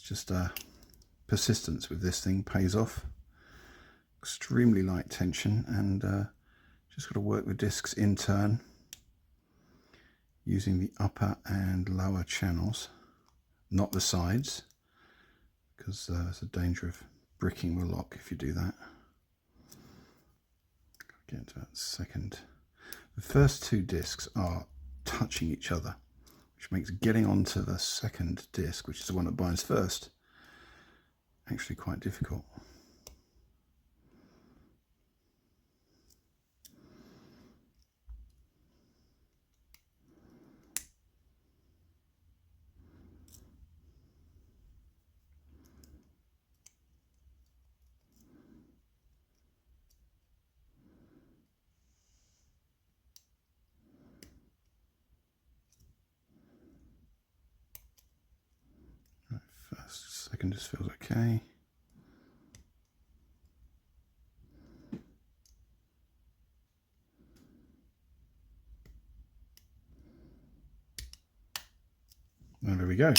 just persistence with this thing pays off. Extremely light tension, and just got to work the discs in turn using the upper and lower channels, not the sides, because there's a danger of bricking the lock if you do that. Get to that second. The first two discs are touching each other, which makes getting onto the second disc, which is the one that binds first, actually quite difficult. Right, first, second just feels okay. And there we go.